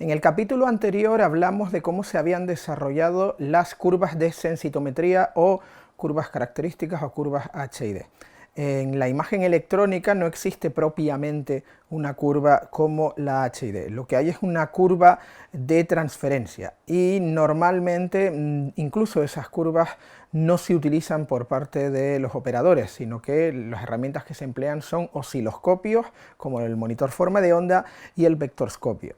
En el capítulo anterior hablamos de cómo se habían desarrollado las curvas de sensitometría o curvas características o curvas HID. En la imagen electrónica no existe propiamente una curva como la HID, lo que hay es una curva de transferencia y normalmente incluso esas curvas no se utilizan por parte de los operadores, sino que las herramientas que se emplean son osciloscopios como el monitor forma de onda y el vectorscopio.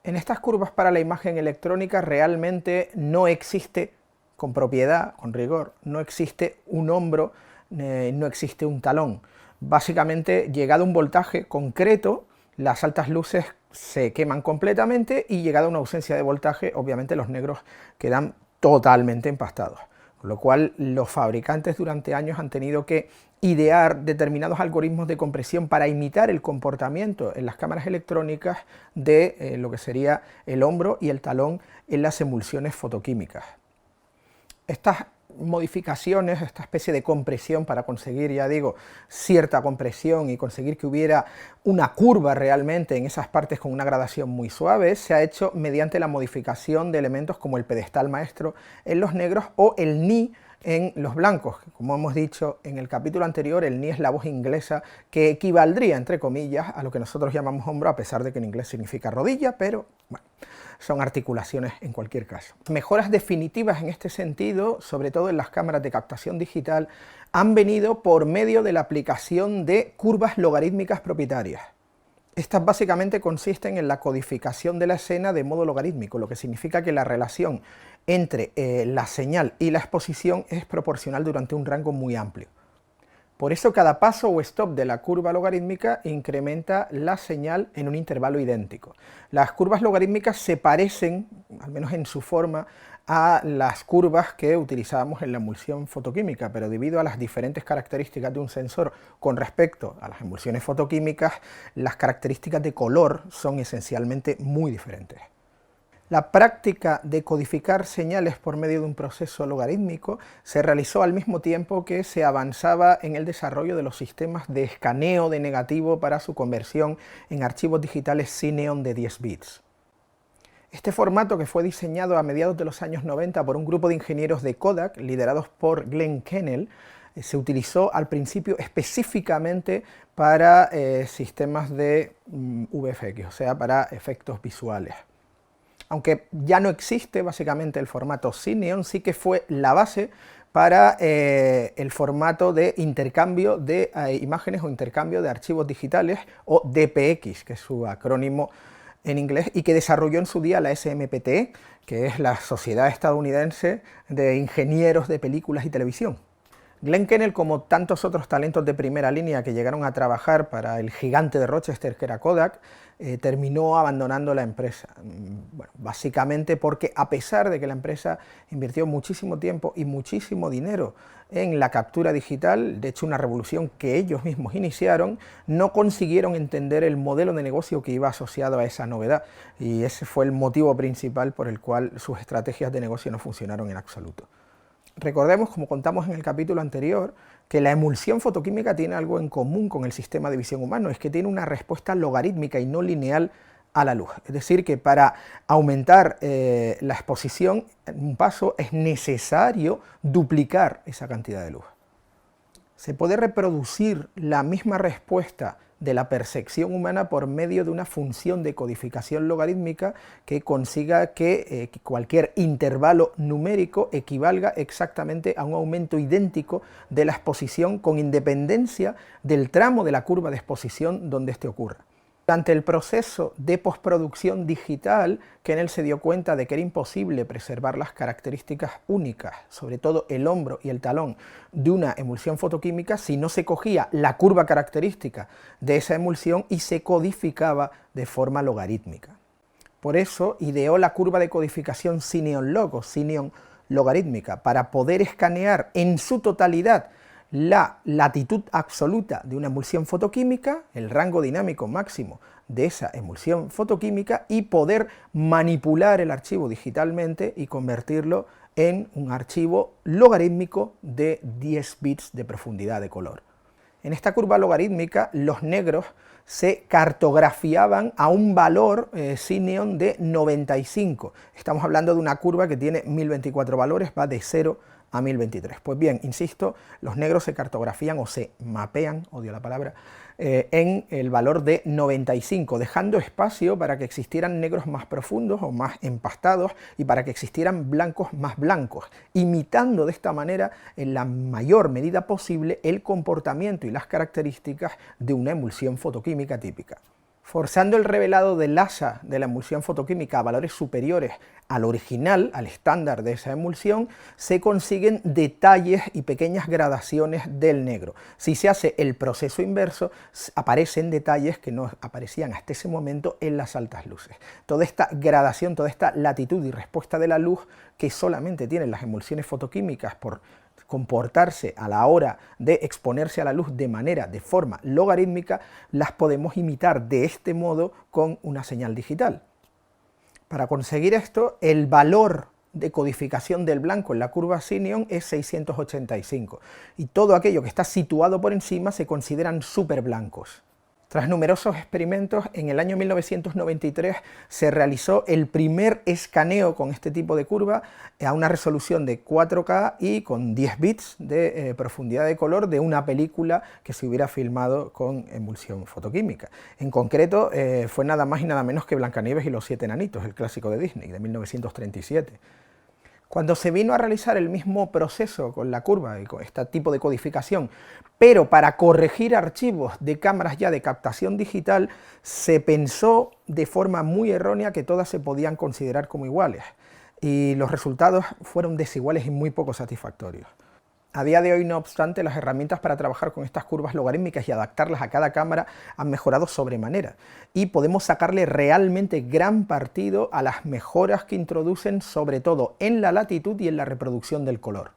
En estas curvas para la imagen electrónica realmente no existe con propiedad, con rigor, no existe un hombro, no existe un talón. Básicamente, llegado a un voltaje concreto, las altas luces se queman completamente y llegada a una ausencia de voltaje, obviamente los negros quedan totalmente empastados. Con lo cual, los fabricantes durante años han tenido que idear determinados algoritmos de compresión para imitar el comportamiento en las cámaras electrónicas de lo que sería el hombro y el talón en las emulsiones fotoquímicas. Estas modificaciones, esta especie de compresión para conseguir, ya digo, cierta compresión y conseguir que hubiera una curva realmente en esas partes con una gradación muy suave, se ha hecho mediante la modificación de elementos como el pedestal maestro en los negros o el ni en los blancos. Como hemos dicho en el capítulo anterior, el ni es la voz inglesa que equivaldría, entre comillas, a lo que nosotros llamamos hombro, a pesar de que en inglés significa rodilla, pero bueno, son articulaciones en cualquier caso. Mejoras definitivas en este sentido, sobre todo en las cámaras de captación digital, han venido por medio de la aplicación de curvas logarítmicas propietarias. Estas básicamente consisten en la codificación de la escena de modo logarítmico, lo que significa que la relación entre la señal y la exposición es proporcional durante un rango muy amplio. Por eso cada paso o stop de la curva logarítmica incrementa la señal en un intervalo idéntico. Las curvas logarítmicas se parecen, al menos en su forma, a las curvas que utilizábamos en la emulsión fotoquímica, pero debido a las diferentes características de un sensor con respecto a las emulsiones fotoquímicas, las características de color son esencialmente muy diferentes. La práctica de codificar señales por medio de un proceso logarítmico se realizó al mismo tiempo que se avanzaba en el desarrollo de los sistemas de escaneo de negativo para su conversión en archivos digitales Cineon de 10 bits. Este formato, que fue diseñado a mediados de los años 90 por un grupo de ingenieros de Kodak, liderados por Glenn Kennell, se utilizó al principio específicamente para sistemas de VFX, o sea, para efectos visuales. Aunque ya no existe básicamente el formato Cineon, sí que fue la base para el formato de intercambio de imágenes o intercambio de archivos digitales, o DPX, que es su acrónimo en inglés, y que desarrolló en su día la SMPTE, que es la Sociedad Estadounidense de Ingenieros de Películas y Televisión. Glenn Kennell, como tantos otros talentos de primera línea que llegaron a trabajar para el gigante de Rochester, que era Kodak, terminó abandonando la empresa. Bueno, básicamente porque, a pesar de que la empresa invirtió muchísimo tiempo y muchísimo dinero en la captura digital, de hecho una revolución que ellos mismos iniciaron, no consiguieron entender el modelo de negocio que iba asociado a esa novedad, y ese fue el motivo principal por el cual sus estrategias de negocio no funcionaron en absoluto. Recordemos, como contamos en el capítulo anterior, que la emulsión fotoquímica tiene algo en común con el sistema de visión humano, es que tiene una respuesta logarítmica y no lineal a la luz. Es decir, que para aumentar la exposición en un paso es necesario duplicar esa cantidad de luz. Se puede reproducir la misma respuesta de la percepción humana por medio de una función de codificación logarítmica que consiga que cualquier intervalo numérico equivalga exactamente a un aumento idéntico de la exposición con independencia del tramo de la curva de exposición donde éste ocurra. Durante el proceso de postproducción digital, Kennell se dio cuenta de que era imposible preservar las características únicas, sobre todo el hombro y el talón, de una emulsión fotoquímica si no se cogía la curva característica de esa emulsión y se codificaba de forma logarítmica. Por eso ideó la curva de codificación Cineon-log o Cineon logarítmica, para poder escanear en su totalidad la latitud absoluta de una emulsión fotoquímica, el rango dinámico máximo de esa emulsión fotoquímica, y poder manipular el archivo digitalmente y convertirlo en un archivo logarítmico de 10 bits de profundidad de color. En esta curva logarítmica los negros se cartografiaban a un valor Cineon de 95. Estamos hablando de una curva que tiene 1024 valores, va de 0 a 1023. Pues bien, insisto, los negros se cartografían o se mapean, odio la palabra, en el valor de 95, dejando espacio para que existieran negros más profundos o más empastados y para que existieran blancos más blancos, imitando de esta manera en la mayor medida posible el comportamiento y las características de una emulsión fotoquímica típica. Forzando el revelado del asa de la emulsión fotoquímica a valores superiores al original, al estándar de esa emulsión, se consiguen detalles y pequeñas gradaciones del negro. Si se hace el proceso inverso, aparecen detalles que no aparecían hasta ese momento en las altas luces. Toda esta gradación, toda esta latitud y respuesta de la luz que solamente tienen las emulsiones fotoquímicas por comportarse a la hora de exponerse a la luz de forma logarítmica, las podemos imitar de este modo con una señal digital. Para conseguir esto, el valor de codificación del blanco en la curva Cineon es 685, y todo aquello que está situado por encima se consideran superblancos. Tras numerosos experimentos, en el año 1993 se realizó el primer escaneo con este tipo de curva a una resolución de 4K y con 10 bits de profundidad de color de una película que se hubiera filmado con emulsión fotoquímica. En concreto, fue nada más y nada menos que Blancanieves y los 7 enanitos, el clásico de Disney, de 1937. Cuando se vino a realizar el mismo proceso con la curva y con este tipo de codificación, pero para corregir archivos de cámaras ya de captación digital, se pensó de forma muy errónea que todas se podían considerar como iguales, y los resultados fueron desiguales y muy poco satisfactorios. A día de hoy, no obstante, las herramientas para trabajar con estas curvas logarítmicas y adaptarlas a cada cámara han mejorado sobremanera, y podemos sacarle realmente gran partido a las mejoras que introducen, sobre todo en la latitud y en la reproducción del color.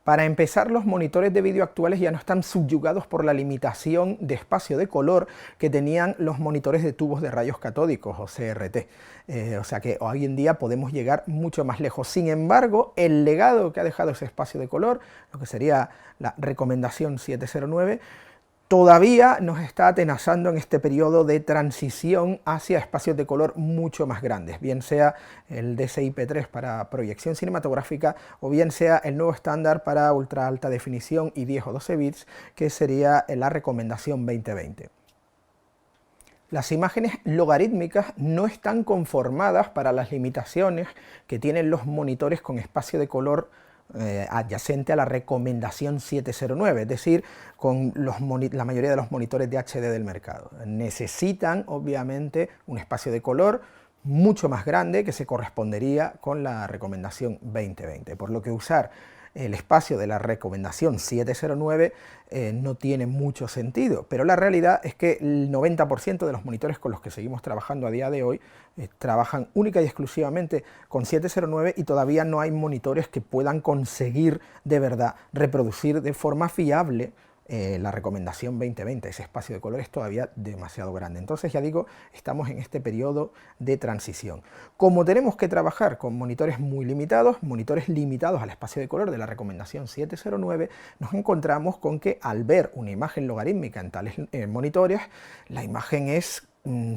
Para empezar, los monitores de vídeo actuales ya no están subyugados por la limitación de espacio de color que tenían los monitores de tubos de rayos catódicos o CRT. O sea que hoy en día podemos llegar mucho más lejos. Sin embargo, el legado que ha dejado ese espacio de color, lo que sería la recomendación 709, todavía nos está atenazando en este periodo de transición hacia espacios de color mucho más grandes, bien sea el DCI-P3 para proyección cinematográfica o bien sea el nuevo estándar para ultra alta definición y 10 o 12 bits, que sería la recomendación 2020. Las imágenes logarítmicas no están conformadas para las limitaciones que tienen los monitores con espacio de color adyacente a la recomendación 709, es decir, con la mayoría de los monitores de HD del mercado. Necesitan, obviamente, un espacio de color mucho más grande que se correspondería con la recomendación 2020, por lo que usar el espacio de la recomendación 709 no tiene mucho sentido, pero la realidad es que el 90% de los monitores con los que seguimos trabajando a día de hoy trabajan única y exclusivamente con 709, y todavía no hay monitores que puedan conseguir de verdad reproducir de forma fiable la recomendación 2020, ese espacio de color es todavía demasiado grande. Entonces, ya digo, estamos en este periodo de transición. Como tenemos que trabajar con monitores muy limitados, monitores limitados al espacio de color de la recomendación 709, nos encontramos con que al ver una imagen logarítmica en tales monitores, la imagen es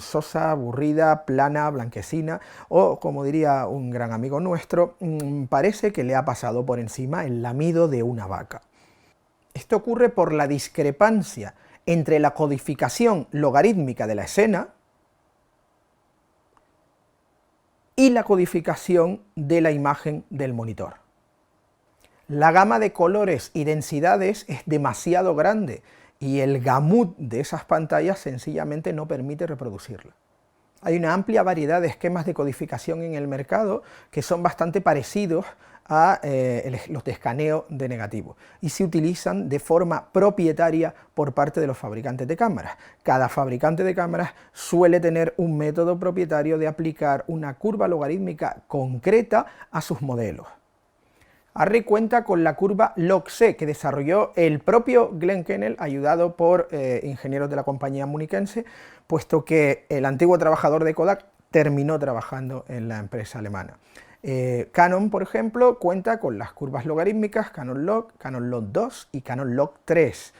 sosa, aburrida, plana, blanquecina, o como diría un gran amigo nuestro, parece que le ha pasado por encima el lamido de una vaca. Esto ocurre por la discrepancia entre la codificación logarítmica de la escena y la codificación de la imagen del monitor. La gama de colores y densidades es demasiado grande y el gamut de esas pantallas sencillamente no permite reproducirla. Hay una amplia variedad de esquemas de codificación en el mercado que son bastante parecidos a los de escaneo de negativo y se utilizan de forma propietaria por parte de los fabricantes de cámaras. Cada fabricante de cámaras suele tener un método propietario de aplicar una curva logarítmica concreta a sus modelos. Arri cuenta con la curva log-C que desarrolló el propio Glenn Kennel, ayudado por ingenieros de la compañía muniquense, puesto que el antiguo trabajador de Kodak terminó trabajando en la empresa alemana. Canon, por ejemplo, cuenta con las curvas logarítmicas Canon Log, Canon Log 2 y Canon Log 3.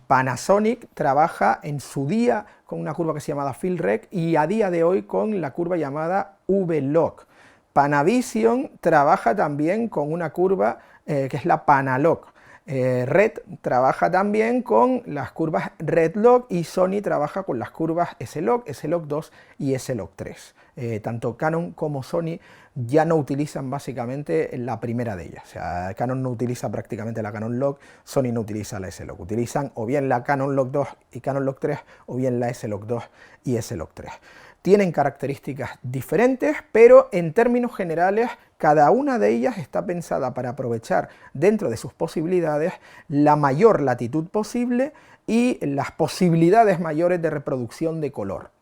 Panasonic trabaja en su día con una curva que se llamaba FieldRec y a día de hoy con la curva llamada V-Log. Panavision trabaja también con una curva que es la Panalog. Red trabaja también con las curvas RedLog y Sony trabaja con las curvas S-Log, S-Log 2 y S-Log 3. Tanto Canon como Sony ya no utilizan básicamente la primera de ellas. O sea, Canon no utiliza prácticamente la Canon Log, Sony no utiliza la S-Log. Utilizan o bien la Canon Log 2 y Canon Log 3 o bien la S-Log 2 y S-Log 3. Tienen características diferentes, pero en términos generales cada una de ellas está pensada para aprovechar dentro de sus posibilidades la mayor latitud posible y las posibilidades mayores de reproducción de color.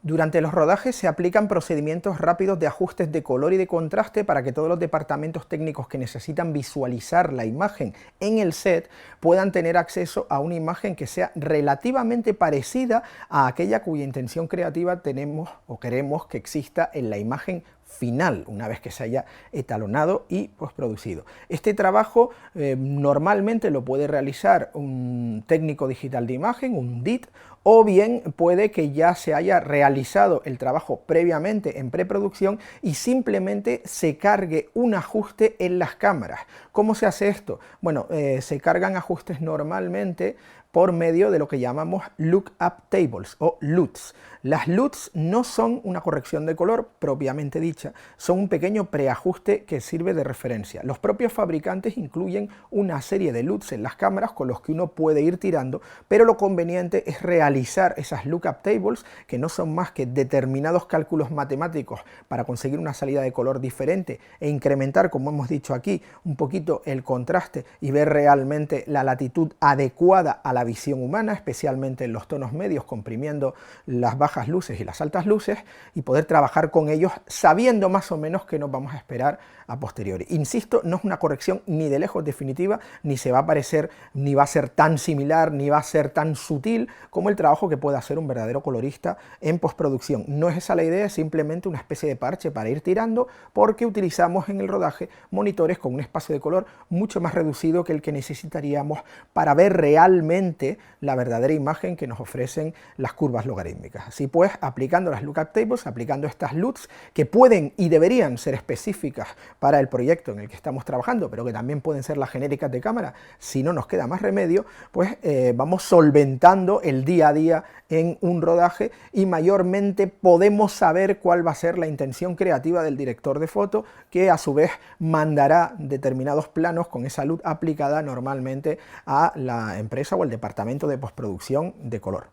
Durante los rodajes se aplican procedimientos rápidos de ajustes de color y de contraste para que todos los departamentos técnicos que necesitan visualizar la imagen en el set puedan tener acceso a una imagen que sea relativamente parecida a aquella cuya intención creativa tenemos o queremos que exista en la imagen final, una vez que se haya etalonado y postproducido. Este trabajo normalmente lo puede realizar un técnico digital de imagen, un DIT, o bien puede que ya se haya realizado el trabajo previamente en preproducción y simplemente se cargue un ajuste en las cámaras. ¿Cómo se hace esto? Bueno, se cargan ajustes normalmente por medio de lo que llamamos Lookup Tables o LUTs. Las LUTs no son una corrección de color propiamente dicha, son un pequeño preajuste que sirve de referencia. Los propios fabricantes incluyen una serie de LUTs en las cámaras con los que uno puede ir tirando, pero lo conveniente es realizar esas Lookup Tables, que no son más que determinados cálculos matemáticos para conseguir una salida de color diferente e incrementar, como hemos dicho aquí, un poquito el contraste y ver realmente la latitud adecuada a la visión humana, especialmente en los tonos medios, comprimiendo las bajas luces y las altas luces, y poder trabajar con ellos sabiendo más o menos qué nos vamos a esperar a posteriori. Insisto, no es una corrección ni de lejos definitiva, ni se va a parecer, ni va a ser tan similar, ni va a ser tan sutil como el trabajo que puede hacer un verdadero colorista en postproducción. No es esa la idea, es simplemente una especie de parche para ir tirando, porque utilizamos en el rodaje monitores con un espacio de color mucho más reducido que el que necesitaríamos para ver realmente la verdadera imagen que nos ofrecen las curvas logarítmicas. Así pues, aplicando las Lookup Tables, aplicando estas LUTs, que pueden y deberían ser específicas para el proyecto en el que estamos trabajando, pero que también pueden ser las genéricas de cámara, si no nos queda más remedio, pues vamos solventando el día a día en un rodaje y mayormente podemos saber cuál va a ser la intención creativa del director de foto, que a su vez mandará determinados planos con esa LUT aplicada normalmente a la empresa o el departamento de postproducción de color.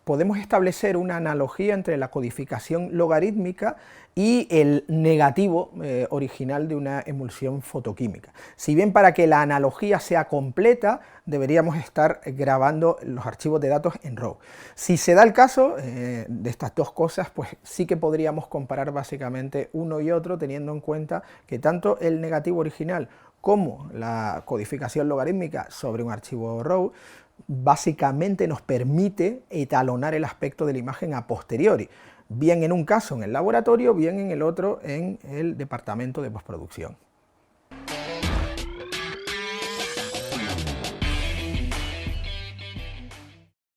Podemos establecer una analogía entre la codificación logarítmica y el negativo original de una emulsión fotoquímica. Si bien para que la analogía sea completa, deberíamos estar grabando los archivos de datos en RAW. Si se da el caso de estas dos cosas, pues sí que podríamos comparar básicamente uno y otro, teniendo en cuenta que tanto el negativo original como la codificación logarítmica sobre un archivo RAW básicamente nos permite etalonar el aspecto de la imagen a posteriori, bien en un caso en el laboratorio, bien en el otro en el departamento de postproducción.